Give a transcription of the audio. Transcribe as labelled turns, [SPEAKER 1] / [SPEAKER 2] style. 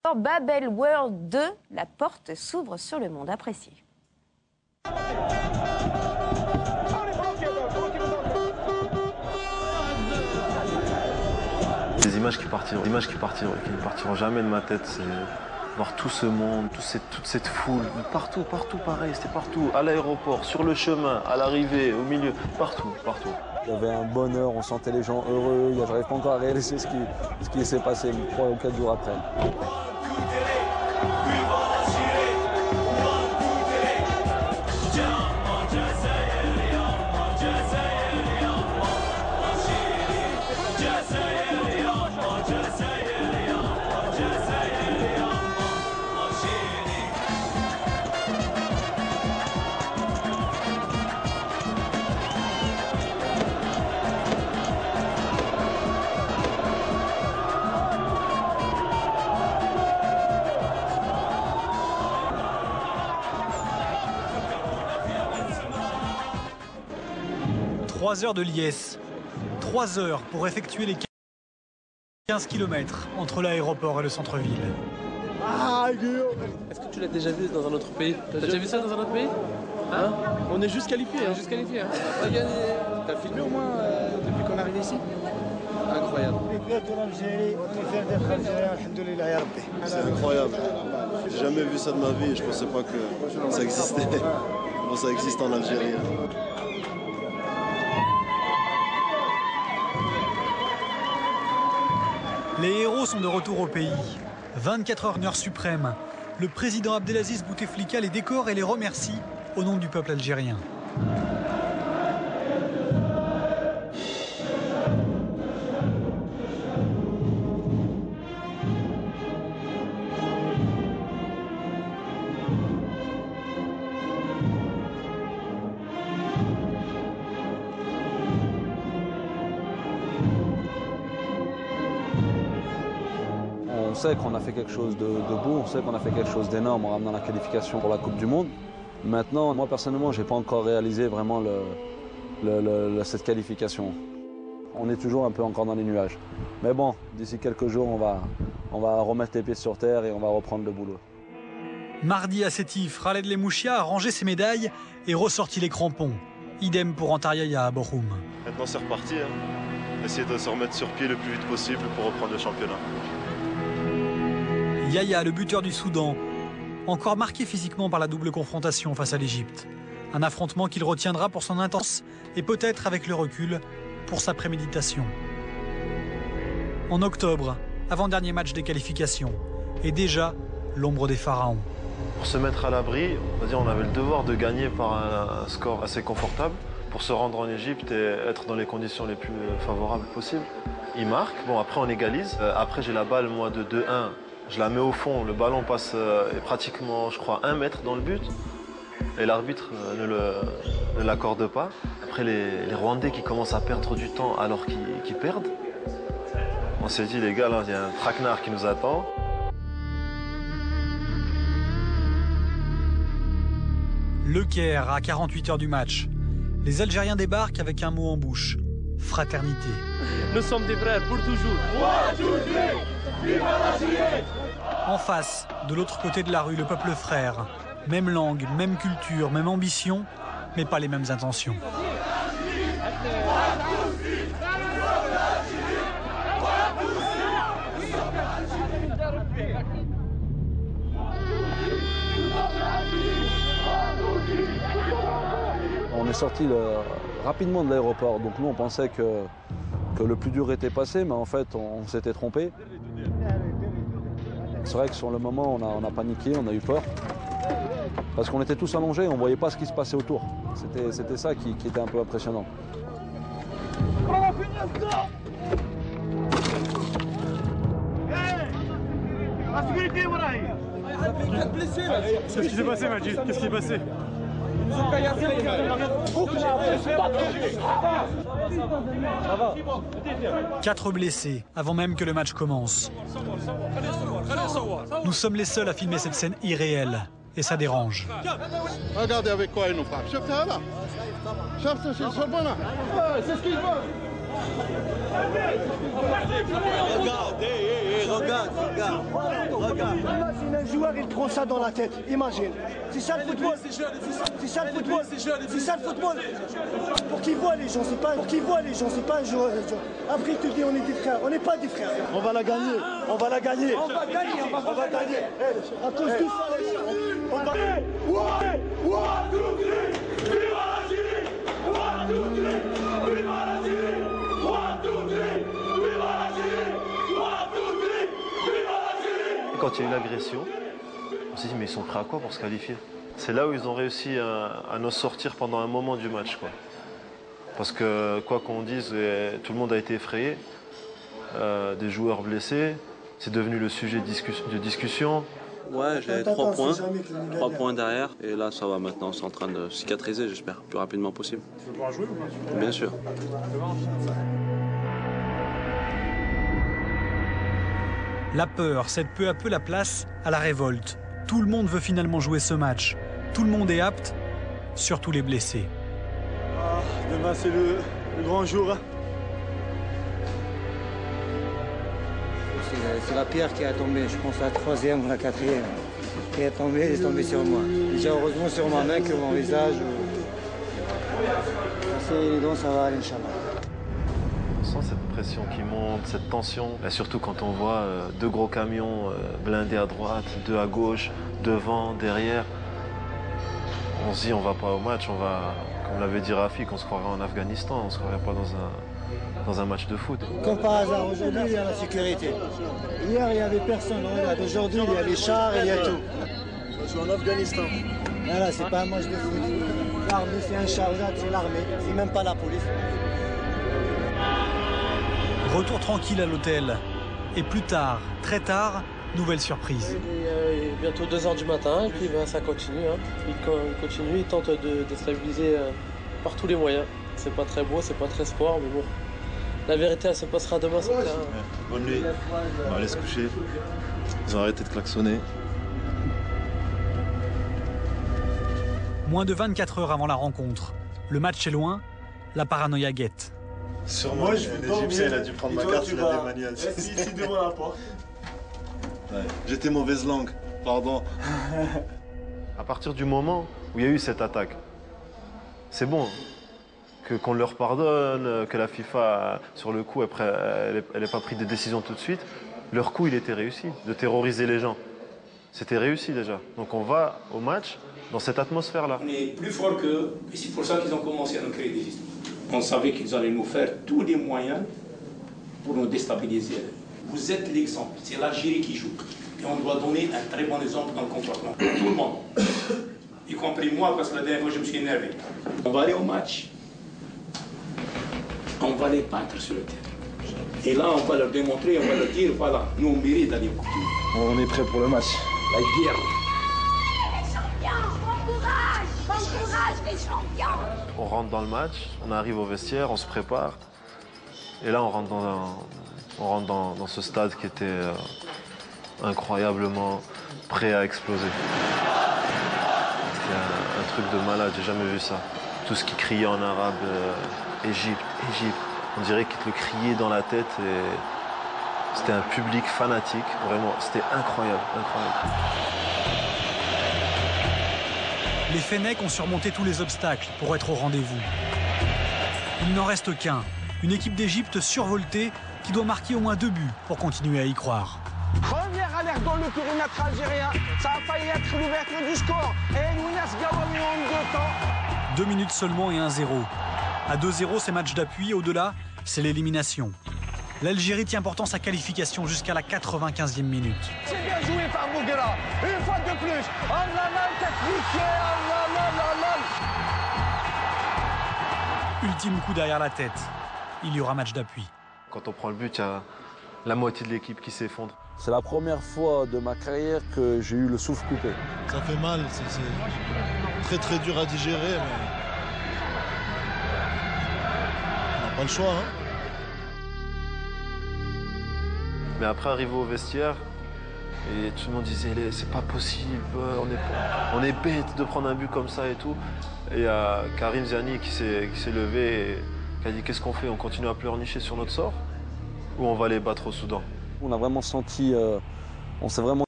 [SPEAKER 1] Dans Babel World 2, la porte s'ouvre sur le monde. Apprécié.
[SPEAKER 2] Des images qui ne partiront jamais de ma tête, c'est voir tout ce monde, toute cette foule, partout pareil, c'était partout, à l'aéroport, sur le chemin, à l'arrivée, au milieu, partout.
[SPEAKER 3] Il y avait un bonheur, on sentait les gens heureux, je n'arrive pas encore à réaliser ce qui s'est passé 3 ou 4 jours après.
[SPEAKER 4] Trois heures de liesse, 3 heures pour effectuer les 15 km entre l'aéroport et le centre-ville.
[SPEAKER 5] Est-ce que tu l'as déjà vu dans un autre pays? T'as déjà vu ça dans un autre pays? Hein? On est juste qualifié. Juste qualifié. T'as filmé au moins depuis qu'on est arrivé ici? Incroyable.
[SPEAKER 6] C'est incroyable. J'ai jamais vu ça de ma vie et je pensais pas que ça existait. Bon, ça existe en Algérie.
[SPEAKER 4] Les héros sont de retour au pays. 24 heures, une heure suprême. Le président Abdelaziz Bouteflika les décore et les remercie au nom du peuple algérien.
[SPEAKER 3] On sait qu'on a fait quelque chose de beau, on sait qu'on a fait quelque chose d'énorme en ramenant la qualification pour la Coupe du Monde. Maintenant, moi personnellement, je n'ai pas encore réalisé vraiment cette qualification. On est toujours un peu encore dans les nuages. Mais bon, d'ici quelques jours, on va remettre les pieds sur terre et on va reprendre le boulot.
[SPEAKER 4] Mardi à Sétif, Khaled Lemouchia a rangé ses médailles et ressorti les crampons. Idem pour Antaryaya à Bochoum.
[SPEAKER 6] Maintenant c'est reparti, essayer de se remettre sur pied le plus vite possible pour reprendre le championnat.
[SPEAKER 4] Yaya, le buteur du Soudan, encore marqué physiquement par la double confrontation face à l'Égypte. Un affrontement qu'il retiendra pour son intense et peut-être avec le recul pour sa préméditation. En octobre, avant-dernier match des qualifications, et déjà l'ombre des pharaons.
[SPEAKER 2] Pour se mettre à l'abri, on avait le devoir de gagner par un score assez confortable pour se rendre en Égypte et être dans les conditions les plus favorables possibles. Il marque, bon après on égalise, après j'ai la balle moi de 2-1. Je la mets au fond, le ballon passe pratiquement, je crois, 1 mètre dans le but. Et l'arbitre ne l'accorde pas. Après, les Rwandais qui commencent à perdre du temps alors qu'ils perdent. On s'est dit, les gars, là, il y a un traquenard qui nous attend.
[SPEAKER 4] Le Caire, à 48 heures du match. Les Algériens débarquent avec un mot en bouche. Fraternité.
[SPEAKER 5] Nous sommes des frères pour toujours.
[SPEAKER 4] En face, de l'autre côté de la rue, le peuple frère. Même langue, même culture, même ambition, mais pas les mêmes intentions.
[SPEAKER 3] On est sorti rapidement de l'aéroport, donc nous on pensait que le plus dur était passé, mais en fait on s'était trompé. C'est vrai que sur le moment on a paniqué, on a eu peur, parce qu'on était tous allongés, on ne voyait pas ce qui se passait autour. C'était ça qui était un peu impressionnant.
[SPEAKER 7] Qu'est-ce qui s'est passé, Majid? Qu'est-ce qui s'est passé?
[SPEAKER 4] 4 blessés avant même que le match commence. Nous sommes les seuls à filmer cette scène irréelle et ça dérange.
[SPEAKER 8] Regardez avec quoi ils nous frappent. C'est ça là. C'est ce qu'il veut.
[SPEAKER 9] Regarde, regarde. un joueur, il prend ça dans la tête. Imagine. C'est ça le football. C'est ça le football. C'est ça le football. Pour qu'ils voient les gens, c'est pas pour qu'ils voient les gens, c'est pas un joueur. Après, il te dit on est des frères. On n'est pas des frères. On va la gagner. On va la gagner. On va gagner. On va gagner. À cause de ça, on va gagner.
[SPEAKER 2] Quand il y a eu l'agression, on s'est dit mais ils sont prêts à quoi pour se qualifier? C'est là où ils ont réussi à nous sortir pendant un moment du match, quoi. Parce que quoi qu'on dise, tout le monde a été effrayé, des joueurs blessés, c'est devenu le sujet de discussion.
[SPEAKER 3] Ouais, j'ai 3 points, 3 points derrière, et là ça va maintenant, c'est en train de cicatriser, j'espère, le plus rapidement possible.
[SPEAKER 7] Tu veux pouvoir jouer ou pas?
[SPEAKER 3] Bien sûr.
[SPEAKER 4] La peur cède peu à peu la place à la révolte. Tout le monde veut finalement jouer ce match. Tout le monde est apte, surtout les blessés.
[SPEAKER 9] Ah, demain c'est le grand jour.
[SPEAKER 10] C'est la pierre qui a tombé, je pense la 3e ou la 4e. Qui est tombée sur moi. Déjà heureusement sur ma main que mon visage. Les dents, ça va aller, Inch'Allah.
[SPEAKER 2] On sent cette pression qui monte, cette tension. Et surtout quand on voit 2 gros camions blindés à droite, 2 à gauche, devant, derrière. On se dit on va pas au match, on va, comme l'avait dit Rafik, on se croirait en Afghanistan, on se croirait pas dans un match de foot.
[SPEAKER 10] Comme par hasard, aujourd'hui il y a la sécurité. Hier il n'y avait personne, aujourd'hui il y a les chars, il y a tout.
[SPEAKER 9] Je suis en Afghanistan.
[SPEAKER 10] Voilà, c'est pas un match de foot. L'armée c'est un char, c'est l'armée, c'est même pas la police.
[SPEAKER 4] Retour tranquille à l'hôtel. Et plus tard, très tard, nouvelle surprise.
[SPEAKER 5] Il est bientôt 2h du matin et puis ça continue. Il continue, il tente de stabiliser par tous les moyens. C'est pas très beau, c'est pas très sport, mais bon. La vérité, elle se passera demain sur le terrain.
[SPEAKER 6] Bonne nuit. On va aller se coucher. Ils ont arrêté de klaxonner.
[SPEAKER 4] Moins de 24 heures avant la rencontre. Le match est loin, la paranoïa guette.
[SPEAKER 6] Sûrement, l'Égyptien, il a dû prendre ma carte, il a démanié.
[SPEAKER 9] Ici devant la porte.
[SPEAKER 6] Ouais. J'étais mauvaise langue, pardon.
[SPEAKER 2] À partir du moment où il y a eu cette attaque, c'est bon. Qu'on leur pardonne, que la FIFA, sur le coup, elle n'ait pas pris de décision tout de suite. Leur coup, il était réussi, de terroriser les gens. C'était réussi déjà. Donc on va au match dans cette atmosphère-là.
[SPEAKER 11] On est plus fort qu'eux, et c'est pour ça qu'ils ont commencé à nous créer des histoires. On savait qu'ils allaient nous faire tous les moyens pour nous déstabiliser. Vous êtes l'exemple, c'est l'Algérie qui joue. Et on doit donner un très bon exemple dans le comportement. Tout le monde. Y compris moi, parce que la dernière fois, je me suis énervé. On va aller au match. On va les battre sur le terrain. Et là, on va leur démontrer, on va leur dire, voilà, nous on mérite d'aller au Coupe du Monde.
[SPEAKER 6] On est prêt pour le match.
[SPEAKER 11] La guerre.
[SPEAKER 12] Les champions, bon courage les champions.
[SPEAKER 2] On rentre dans le match, on arrive au vestiaire, on se prépare. Et là, on rentre dans ce stade qui était incroyablement prêt à exploser. C'était un truc de malade, j'ai jamais vu ça. Tout ce qui criait en arabe, Égypte, Égypte. On dirait qu'ils te le criaient dans la tête et c'était un public fanatique, vraiment, c'était incroyable, incroyable.
[SPEAKER 4] Les Fennecs ont surmonté tous les obstacles pour être au rendez-vous. Il n'en reste qu'un, une équipe d'Égypte survoltée qui doit marquer au moins 2 buts pour continuer à y croire.
[SPEAKER 13] Première alerte dans le périmètre algérien, ça a failli être l'ouverture du score. Et Lounas Gawawi en 2 temps.
[SPEAKER 4] 2 minutes seulement et 1-0. À 2-0, c'est match d'appui. Au-delà, c'est l'élimination. L'Algérie tient pourtant sa qualification jusqu'à la 95e minute.
[SPEAKER 13] C'est bien joué par Bouguera. Une fois de plus. Oh là là, technique. Oh là là là là.
[SPEAKER 4] Ultime coup derrière la tête. Il y aura match d'appui.
[SPEAKER 2] Quand on prend le but, il y a la moitié de l'équipe qui s'effondre.
[SPEAKER 3] C'est la première fois de ma carrière que j'ai eu le souffle coupé.
[SPEAKER 6] Ça fait mal, c'est très très dur à digérer, mais on n'a pas le choix. Hein.
[SPEAKER 2] Mais après, arrivé au vestiaire, et tout le monde disait c'est pas possible, on est bête de prendre un but comme ça et tout. Et il y a Karim Ziani qui s'est levé et qui a dit qu'est-ce qu'on fait? On continue à pleurnicher sur notre sort ou on va les battre au Soudan?
[SPEAKER 3] On a vraiment senti, on s'est vraiment